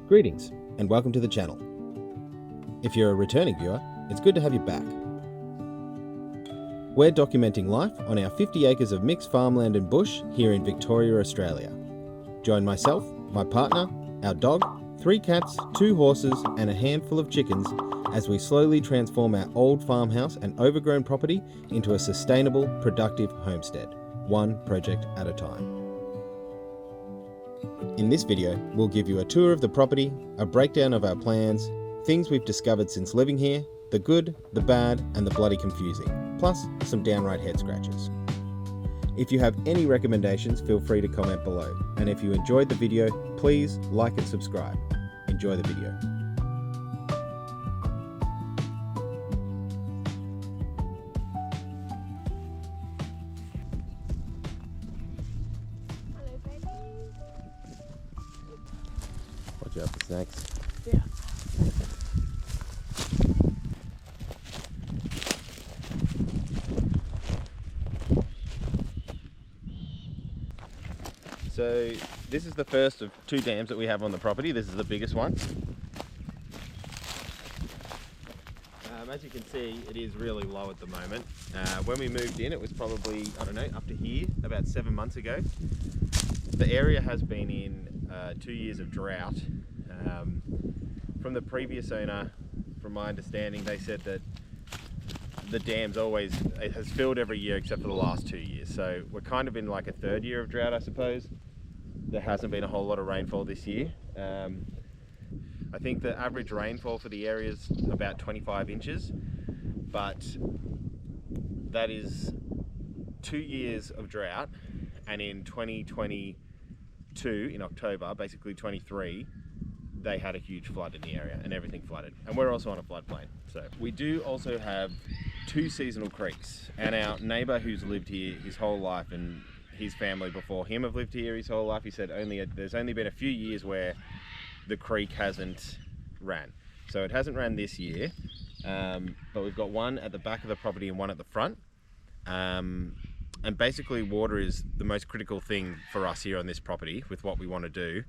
Greetings and welcome to the channel. If you're a returning viewer, it's good to have you back. We're documenting life on our 50 acres of mixed farmland and bush here in Victoria, Australia. Join myself, my partner, our dog, 3 cats, 2 horses and a handful of chickens as we slowly transform our old farmhouse and overgrown property into a sustainable, productive homestead, one project at a time. In this video, we'll give you a tour of the property, a breakdown of our plans, things we've discovered since living here, the good, the bad, and the bloody confusing, plus some downright head scratches. If you have any recommendations, feel free to comment below. And if you enjoyed the video, please like and subscribe. Enjoy the video. Watch out for snakes. Yeah. So this is the first of 2 dams that we have on the property. This is the biggest one. As you can see, it is really low at the moment. When we moved in, it was probably, I don't know, up to here, about 7 months ago. The area has been in 2 years of drought. From the previous owner, from my understanding, they said that the dam's it has filled every year except for the last 2 years. So we're kind of in like a 3rd year of drought, I suppose. There hasn't been a whole lot of rainfall this year. I think the average rainfall for the area is about 25 inches, but that is 2 years of drought. And in 2022, in October, basically 23, they had a huge flood in the area and everything flooded. And we're also on a floodplain. So we do also have 2 seasonal creeks, and our neighbor who's lived here his whole life, and his family before him have lived here his whole life, he said there's only been a few years where the creek hasn't ran. So it hasn't ran this year, but we've got one at the back of the property and one at the front. And basically water is the most critical thing for us here on this property with what we want to do.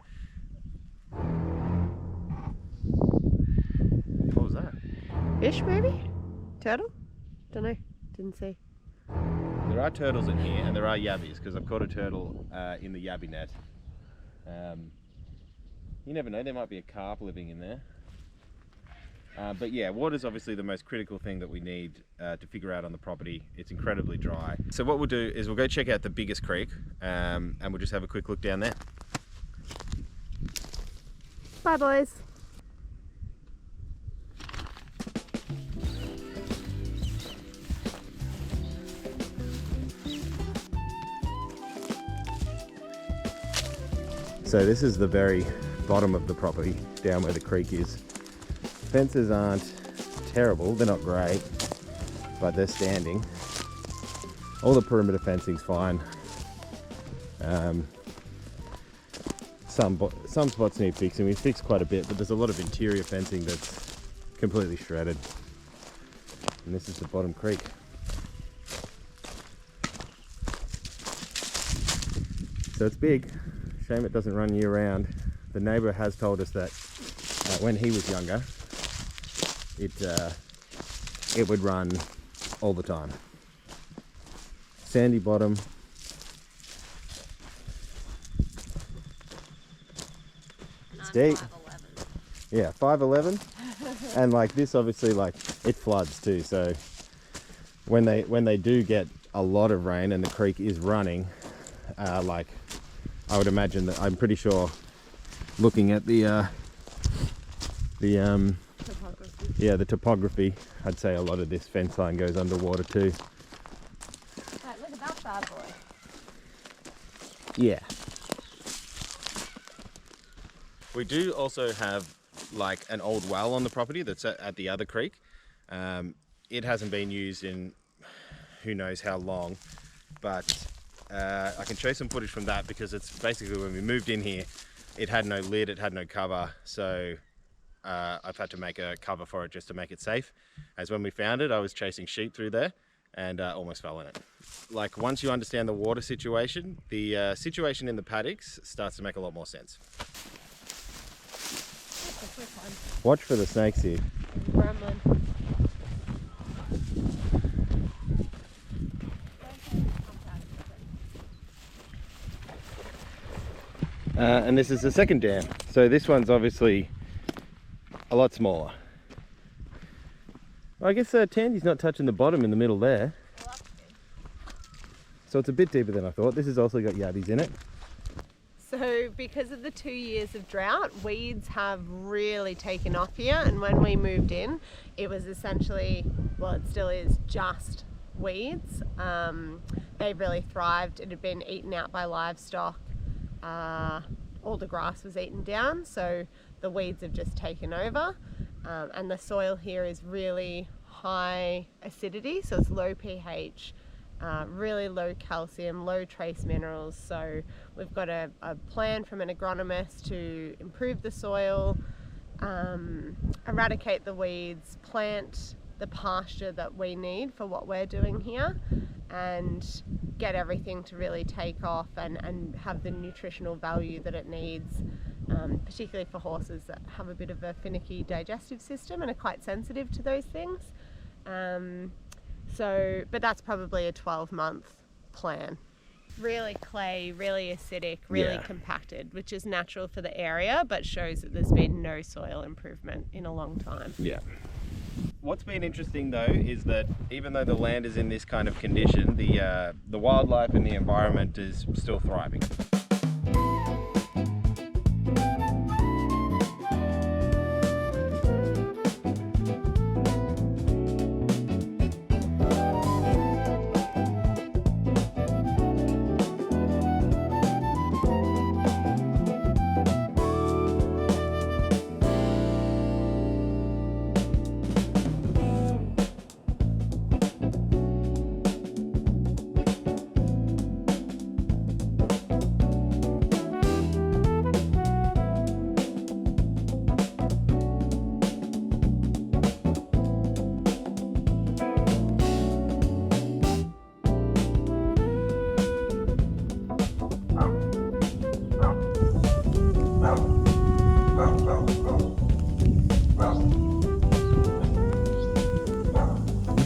What was that? Fish maybe? Turtle? Don't know. Didn't see. There are turtles in here and there are yabbies, because I've caught a turtle in the yabby net. You never know, there might be a carp living in there. But yeah, water is obviously the most critical thing that we need to figure out on the property. It's incredibly dry. So what we'll do is we'll go check out the biggest creek and we'll just have a quick look down there. Bye boys. So this is the very bottom of the property, down where the creek is. Fences aren't terrible, they're not great, but they're standing. All the perimeter fencing's fine. Some spots need fixing. We fixed quite a bit, but there's a lot of interior fencing that's completely shredded. And this is the bottom creek. So it's big. Shame it doesn't run year round. The neighbour has told us that when he was younger, it would run all the time. Sandy bottom. It's deep. 5'11". Yeah, 5'11". And like this, obviously, like it floods too. So when they do get a lot of rain and the creek is running, like I would imagine that, I'm pretty sure, looking at the topography, I'd say a lot of this fence line goes underwater too. Right, look at that bad boy. Yeah. We do also have like an old well on the property that's at the other creek. It hasn't been used in who knows how long, but I can show you some footage from that, because it's basically when we moved in here, it had no lid, it had no cover, so I've had to make a cover for it just to make it safe. As when we found it, I was chasing sheep through there and almost fell in it. Like, once you understand the water situation, the situation in the paddocks starts to make a lot more sense. We're fine. Watch for the snakes here. Gremlin. And this is the second dam. So this one's obviously a lot smaller. I guess Tandy's not touching the bottom in the middle there. So it's a bit deeper than I thought. This has also got yabbies in it. So because of the 2 years of drought, weeds have really taken off here. And when we moved in, it was essentially, well, it still is just weeds. They really thrived. It had been eaten out by livestock. All the grass was eaten down, so the weeds have just taken over. And the soil here is really high acidity, so it's low pH, really low calcium, low trace minerals. So we've got a plan from an agronomist to improve the soil, eradicate the weeds, plant the pasture that we need for what we're doing here, and get everything to really take off and have the nutritional value that it needs, particularly for horses that have a bit of a finicky digestive system and are quite sensitive to those things. But that's probably a 12-month plan. Really clay, really acidic, really compacted, which is natural for the area, but shows that there's been no soil improvement in a long time. Yeah. What's been interesting though is that even though the land is in this kind of condition, the wildlife and the environment is still thriving.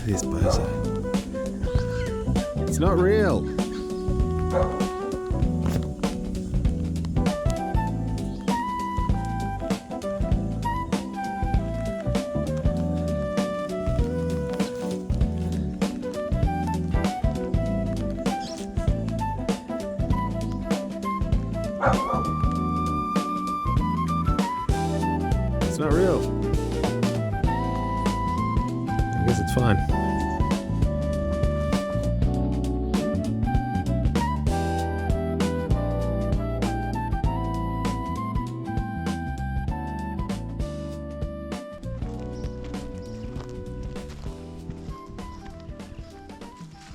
This bozo. It's not real. It's not real. I guess it's fine.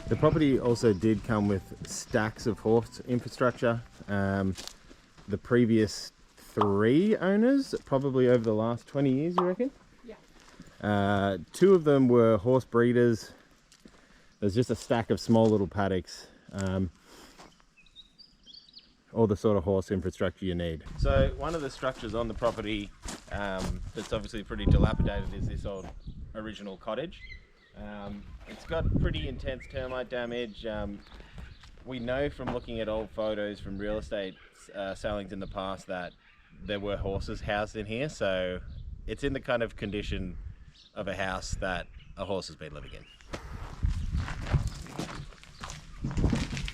The property also did come with stacks of horse infrastructure. The previous 3 owners, probably over the last 20 years, you reckon? Yeah. 2 of them were horse breeders. There's just a stack of small little paddocks. All the sort of horse infrastructure you need. So one of the structures on the property that's obviously pretty dilapidated is this old original cottage. It's got pretty intense termite damage. We know from looking at old photos from real estate sellings in the past that there were horses housed in here, so it's in the kind of condition of a house that a horse has been living in.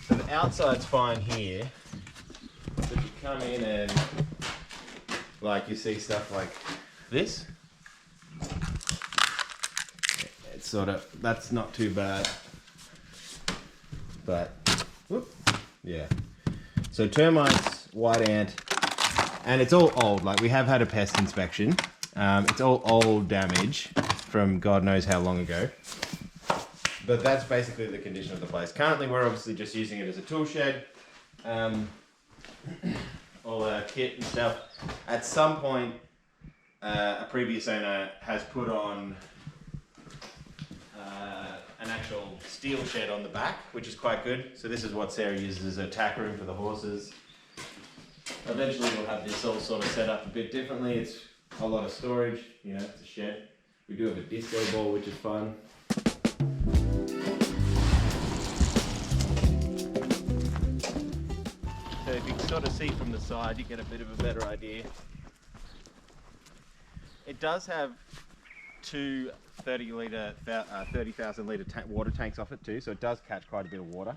So the outside's fine here, but you come in and like you see stuff like this. It's sort of, that's not too bad, but whoop, yeah. So termites, white ant, and it's all old. Like we have had a pest inspection. It's all old damage from God knows how long ago. But that's basically the condition of the place. Currently, we're obviously just using it as a tool shed. All our kit and stuff. At some point, a previous owner has put on an actual steel shed on the back, which is quite good. So this is what Sarah uses as a tack room for the horses. Eventually we'll have this all sort of set up a bit differently. It's A lot of storage, you know, it's a shed. We do have a disco ball, which is fun. So if you can sort of see from the side, you get a bit of a better idea. It does have two 30,000 litre water tanks off it too, so it does catch quite a bit of water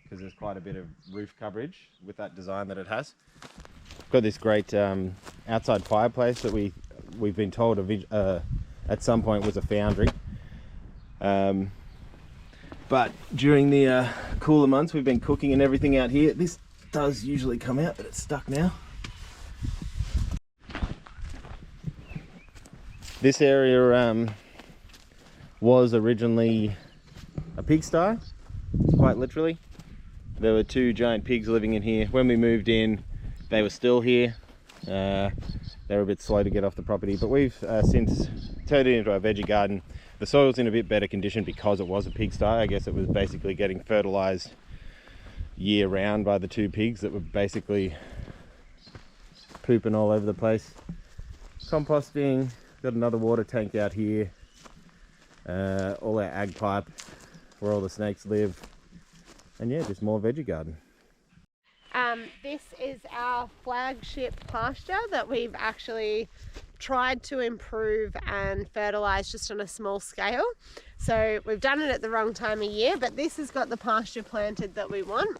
because there's quite a bit of roof coverage with that design that it has. Got this great outside fireplace that we've been told at some point was a foundry. But during the cooler months, we've been cooking and everything out here. This does usually come out, but it's stuck now. This area was originally a pigsty, quite literally. There were two giant pigs living in here. When we moved in, they were still here. They were a bit slow to get off the property, but we've since turned it into a veggie garden. The soil's in a bit better condition because it was a pigsty. I guess it was basically getting fertilized year round by the two pigs that were basically pooping all over the place. Composting, got another water tank out here. All our ag pipe where all the snakes live. And yeah, just more veggie garden. This is our flagship pasture that we've actually tried to improve and fertilize just on a small scale. So we've done it at the wrong time of year, but this has got the pasture planted that we want.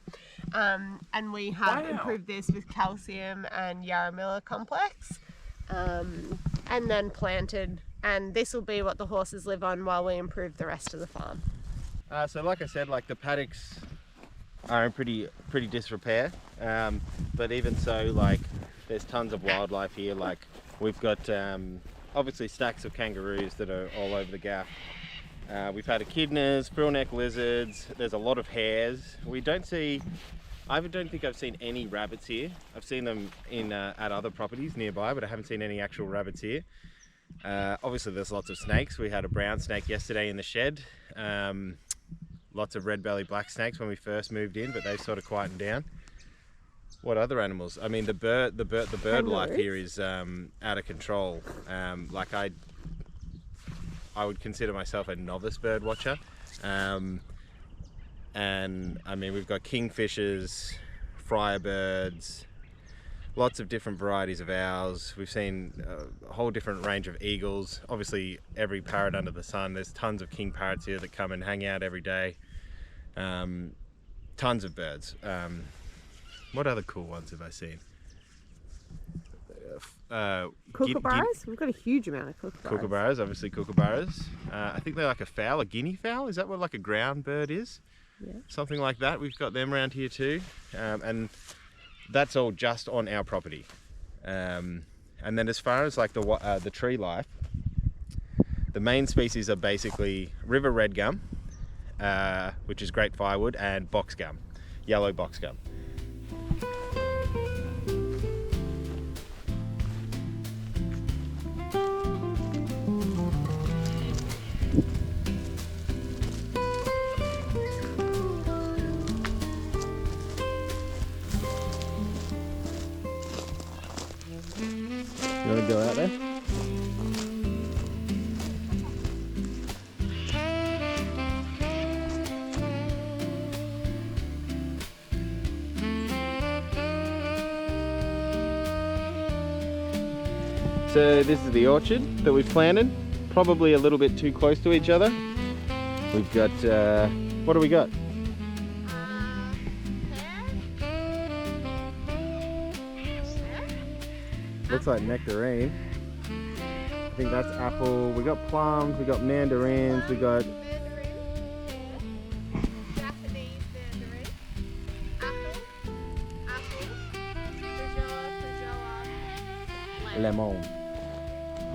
And we have improved this with calcium and Yarramilla complex, and then planted. And this will be what the horses live on while we improve the rest of the farm. So like I said, like the paddocks are in pretty disrepair, but even so, like there's tons of wildlife here. Like we've got obviously stacks of kangaroos that are all over the gaff. We've had echidnas, frillneck lizards. There's a lot of hares. I don't think I've seen any rabbits here. I've seen them in at other properties nearby, but I haven't seen any actual rabbits here. Obviously there's lots of snakes. We had a brown snake yesterday in the shed. Lots of red belly black snakes when we first moved in, but they've sort of quietened down. What other animals? I mean, the bird life here is out of control. Like I would consider myself a novice bird watcher. And I mean, we've got kingfishers, friarbirds, lots of different varieties of owls. We've seen a whole different range of eagles. Obviously every parrot under the sun. There's tons of king parrots here that come and hang out every day. Tons of birds. What other cool ones have I seen? Kookaburras? We've got a huge amount of kookaburras. Kookaburras, obviously kookaburras. I think they're like a fowl, a guinea fowl. Is that what like a ground bird is? Yeah. Something like that. We've got them around here too. And that's all just on our property. And then as far as like the tree life, the main species are basically river red gum, which is great firewood, and box gum, yellow box gum. You want to go out there? So this is the orchard that we've planted, probably a little bit too close to each other. We've got, what do we got? Looks like nectarine. I think that's apple. We got plums, we got mandarins, we got Japanese mandarin, apple, lemon,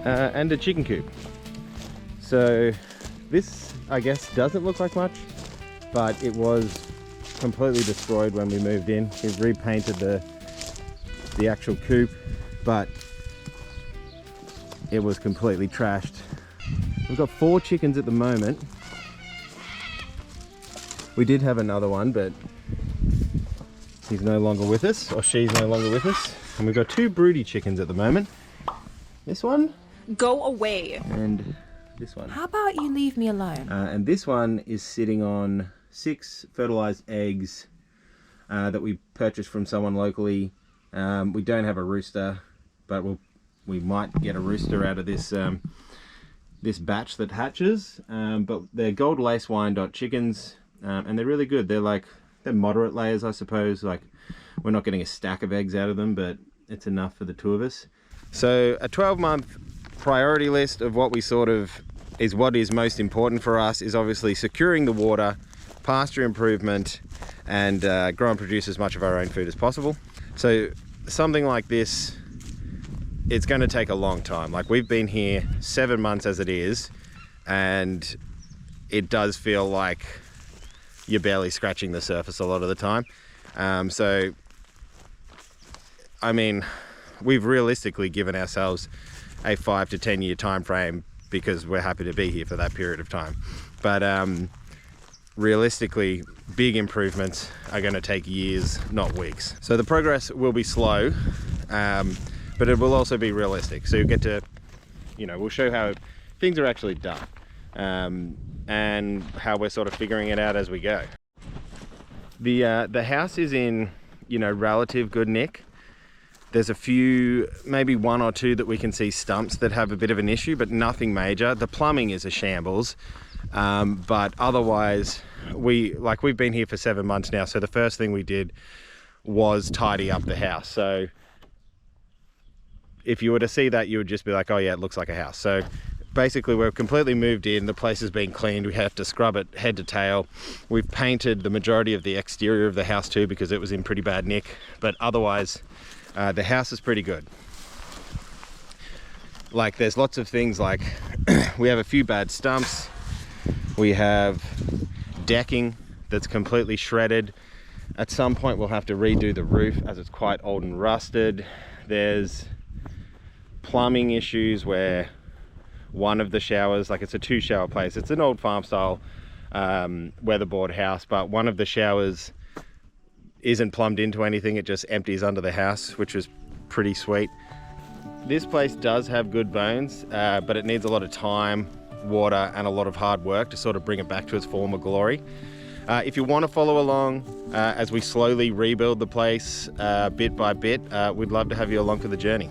and a chicken coop. So this, I guess, doesn't look like much, but it was completely destroyed when we moved in. We've repainted the actual coop, but it was completely trashed. We've got 4 chickens at the moment. We did have another one, but he's no longer with us, or she's no longer with us. And we've got 2 broody chickens at the moment. this one, Go away. and this one. How about you leave me alone? And this one is sitting on 6 fertilized eggs that we purchased from someone locally. We don't have a rooster, but we might get a rooster out of this this batch that hatches. But they're gold lace Wyandotte chickens, and they're really good. They're moderate layers, I suppose. Like, we're not getting a stack of eggs out of them, but it's enough for the 2 of us. So a 12-month priority list of what we sort of is what is most important for us is obviously securing the water, pasture improvement, and grow and produce as much of our own food as possible. So something like this, it's going to take a long time. Like, we've been here 7 months as it is, and it does feel like you're barely scratching the surface a lot of the time. So, I mean, we've realistically given ourselves a 5 to 10 year time frame because we're happy to be here for that period of time. But realistically, big improvements are going to take years, not weeks. So the progress will be slow, but it will also be realistic. So you get to, we'll show how things are actually done, and how we're sort of figuring it out as we go. The house is in, relative good nick. There's a few, maybe 1 or 2 that we can see stumps that have a bit of an issue, but nothing major. The plumbing is a shambles, but otherwise, we've been here for 7 months now. So the first thing we did was tidy up the house. So if you were to see that, you would just be like, oh yeah, it looks like a house. So basically, we're completely moved in. The place has been cleaned. We have to scrub it head to tail. We've painted the majority of the exterior of the house too, because it was in pretty bad nick. But otherwise, the house is pretty good. Like, there's lots of things, like we have a few bad stumps. We have decking that's completely shredded. At some point we'll have to redo the roof as it's quite old and rusted. There's plumbing issues where one of the showers, like, it's a 2-shower place. It's an old farm style weatherboard house, but one of the showers isn't plumbed into anything. It just empties under the house, which was pretty sweet. This place does have good bones, but it needs a lot of time, water, and a lot of hard work to sort of bring it back to its former glory. If you want to follow along as we slowly rebuild the place bit by bit, we'd love to have you along for the journey.